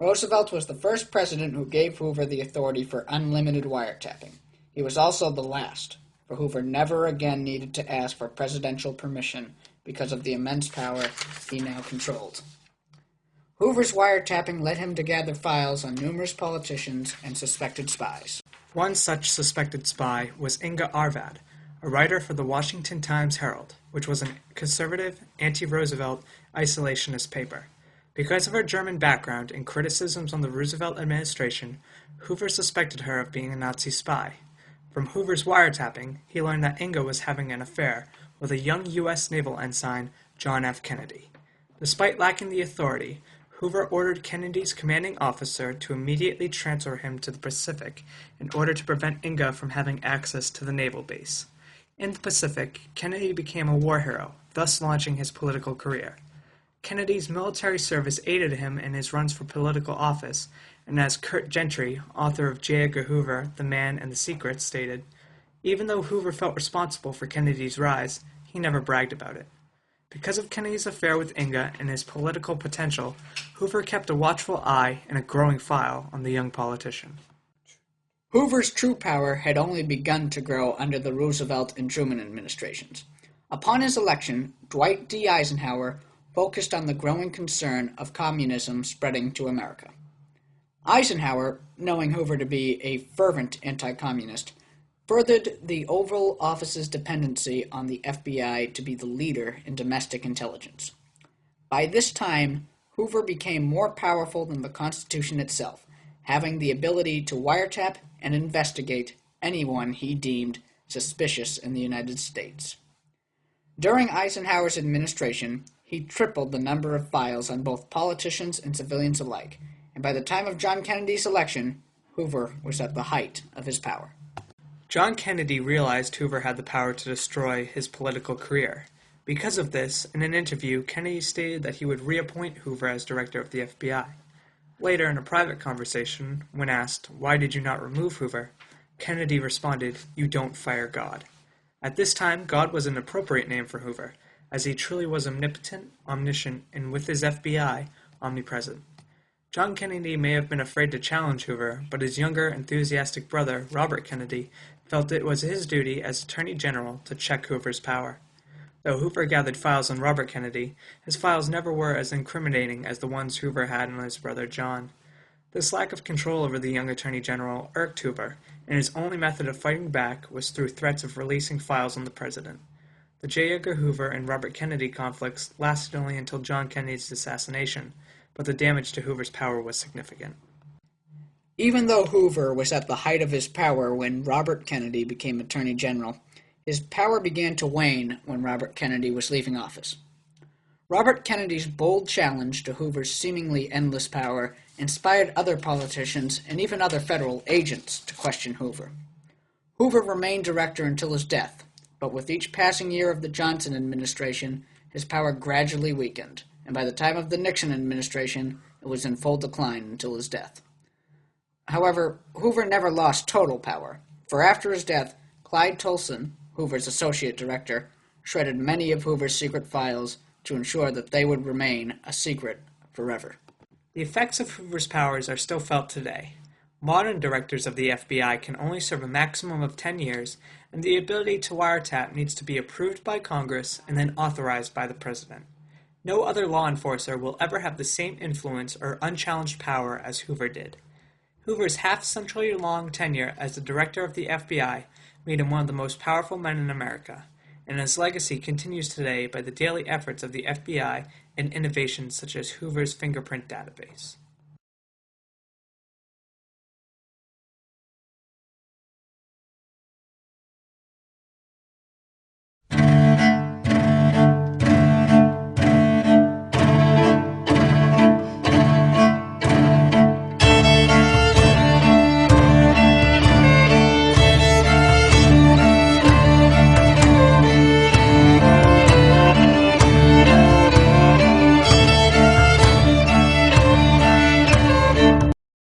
Roosevelt was the first president who gave Hoover the authority for unlimited wiretapping. He was also the last, for Hoover never again needed to ask for presidential permission because of the immense power he now controlled. Hoover's wiretapping led him to gather files on numerous politicians and suspected spies. One such suspected spy was Inga Arvad, a writer for the Washington Times-Herald, which was a conservative, anti-Roosevelt, isolationist paper. Because of her German background and criticisms on the Roosevelt administration, Hoover suspected her of being a Nazi spy. From Hoover's wiretapping, he learned that Inga was having an affair with a young U.S. naval ensign, John F. Kennedy. Despite lacking the authority, Hoover ordered Kennedy's commanding officer to immediately transfer him to the Pacific in order to prevent Inga from having access to the naval base. In the Pacific, Kennedy became a war hero, thus launching his political career. Kennedy's military service aided him in his runs for political office, and as Kurt Gentry, author of J. Edgar Hoover, The Man and the Secret, stated, even though Hoover felt responsible for Kennedy's rise, he never bragged about it. Because of Kennedy's affair with Inga and his political potential, Hoover kept a watchful eye and a growing file on the young politician. Hoover's true power had only begun to grow under the Roosevelt and Truman administrations. Upon his election, Dwight D. Eisenhower focused on the growing concern of communism spreading to America. Eisenhower, knowing Hoover to be a fervent anti-communist, furthered the Oval Office's dependency on the FBI to be the leader in domestic intelligence. By this time, Hoover became more powerful than the Constitution itself, having the ability to wiretap and investigate anyone he deemed suspicious in the United States. During Eisenhower's administration, he tripled the number of files on both politicians and civilians alike, and by the time of John Kennedy's election, Hoover was at the height of his power. John Kennedy realized Hoover had the power to destroy his political career. Because of this, in an interview, Kennedy stated that he would reappoint Hoover as director of the FBI. Later, in a private conversation, when asked, "Why did you not remove Hoover?" Kennedy responded, "You don't fire God." At this time, God was an appropriate name for Hoover, as he truly was omnipotent, omniscient, and with his FBI, omnipresent. John Kennedy may have been afraid to challenge Hoover, but his younger, enthusiastic brother, Robert Kennedy, felt it was his duty as Attorney General to check Hoover's power. Though Hoover gathered files on Robert Kennedy, his files never were as incriminating as the ones Hoover had on his brother John. This lack of control over the young Attorney General irked Hoover, and his only method of fighting back was through threats of releasing files on the president. The J. Edgar Hoover and Robert Kennedy conflicts lasted only until John Kennedy's assassination, but the damage to Hoover's power was significant. Even though Hoover was at the height of his power when Robert Kennedy became Attorney General, his power began to wane when Robert Kennedy was leaving office. Robert Kennedy's bold challenge to Hoover's seemingly endless power inspired other politicians and even other federal agents to question Hoover. Hoover remained director until his death, but with each passing year of the Johnson administration, his power gradually weakened, and by the time of the Nixon administration, it was in full decline until his death. However, Hoover never lost total power, for after his death, Clyde Tolson, Hoover's associate director, shredded many of Hoover's secret files to ensure that they would remain a secret forever. The effects of Hoover's powers are still felt today. Modern directors of the FBI can only serve a maximum of 10 years, and the ability to wiretap needs to be approved by Congress and then authorized by the President. No other law enforcer will ever have the same influence or unchallenged power as Hoover did. Hoover's half-century-long tenure as the director of the FBI made him one of the most powerful men in America, and his legacy continues today by the daily efforts of the FBI and innovations such as Hoover's fingerprint database.